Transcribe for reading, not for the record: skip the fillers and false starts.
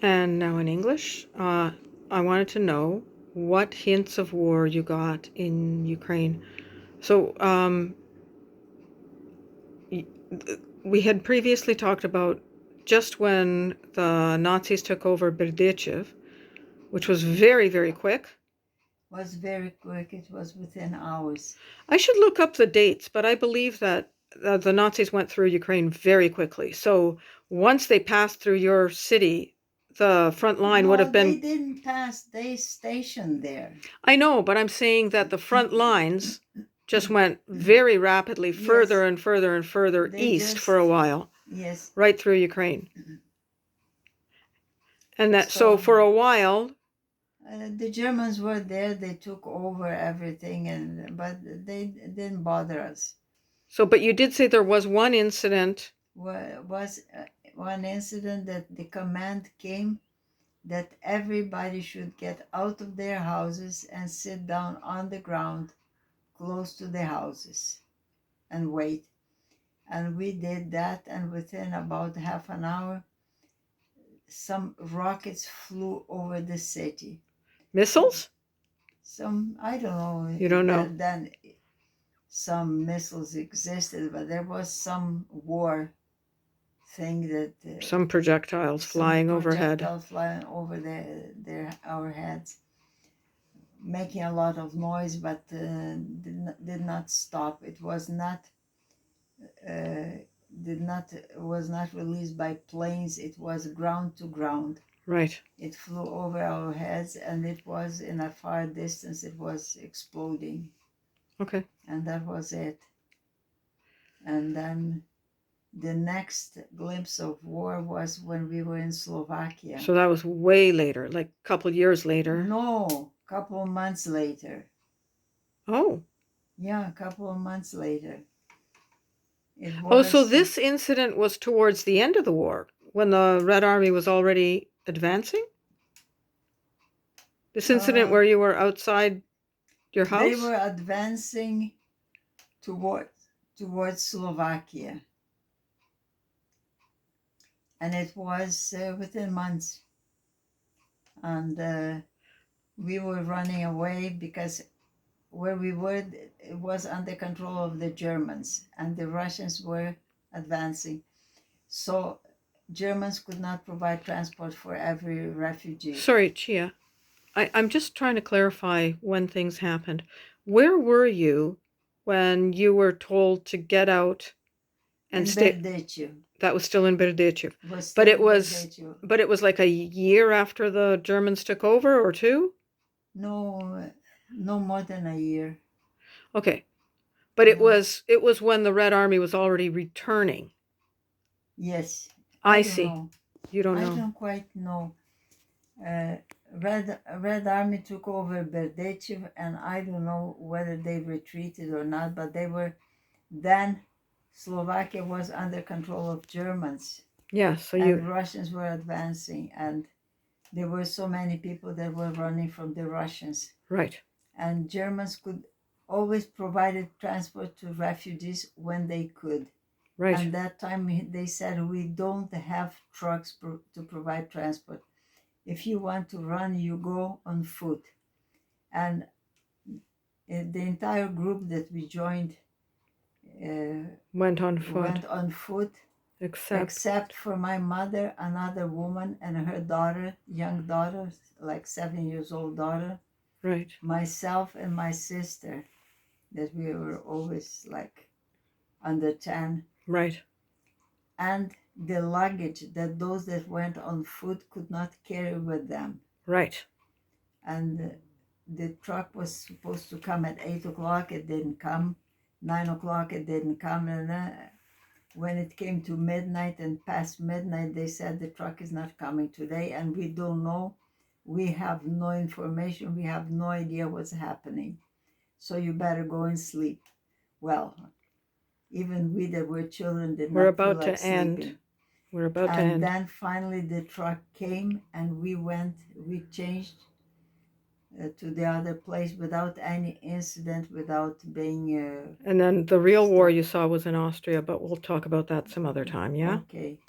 And now in English, I wanted to know what hints of war you got in Ukraine. So we had previously talked about just when the Nazis took over Berdichev, which was very, very quick. Was very quick. It was within hours. I should look up the dates, but I believe that the Nazis went through Ukraine very quickly. So once they passed through your city, the front line would have No, they been. didn't pass. They stationed there. I know, but I'm saying that the front lines just went very rapidly further Yes, and further and further they east for a just, while, yes. right through Ukraine. And that so So for a while, the Germans were there. They took over everything, but they didn't bother us. so but you did say there was one incident. Was one incident that the command came that everybody should get out of their houses and sit down on the ground close to the houses and wait. And we did that, and within about half an hour, some rockets flew over the city. Missiles? Some, I don't know, You don't know. then some missiles existed, but there was some war thing that Some projectiles some flying overhead. projectile flying over our heads, making a lot of noise, but did not stop. It was not released by planes. It was ground to ground. Right. It flew over our heads, and it was in a far distance. It was exploding, Okay. and that was it. And then the next glimpse of war was when we were in Slovakia. So that was way later, like a couple years later. No, couple of months later. Oh. Yeah, a couple of months later. It Oh, so was this incident was towards the end of the war, when the Red Army was already advancing? This incident where you were outside your they house? were advancing towards Slovakia, and it was within months. And we were running away because where we were, it was under control of the Germans, and the Russians were advancing. So Germans could not provide transport for every refugee. Sorry, Chia. I'm just trying to clarify when things happened. Where were you when you were told to get out and In stay? Berdechu. That was still in Berdichev. Was But still it in was Berdechu. but it was like a year after the Germans took over, or two? No, no more than a year. Okay. But it No. was when the Red Army was already returning. Yes, I I don't see. know. You don't I know. don't quite know. Uh, Red Army took over Berdechev, and I don't know whether they retreated or not. But they were then. Slovakia was under control of Germans, Yeah, so and you Russians were advancing, and there were so many people that were running from the Russians, right. and Germans could always provided transport to refugees when they could. Right. And that time they said, we don't have trucks to provide transport. If you want to run, you go on foot. And the entire group that we joined Went on foot. went on foot, except for my mother, another woman, and her daughter, young daughter, like 7 years old daughter, Right. myself and my sister, that we were always like under 10. Right. And the luggage that those that went on foot could not carry with them. Right. And the truck was supposed to come at 8 o'clock. It didn't come. 9 o'clock, it didn't come. And when it came to midnight and past midnight, they said the truck is not coming today, and we don't know. We have no information. We have no idea what's happening. So you better go and sleep. Well, even we that were children did We're not feel about like to end. sleeping. We're about to And end. then finally the truck came, and we changed to the other place without any incident, without being And then the real war stopped. you saw was in Austria, but we'll talk about that some other time, yeah? Okay.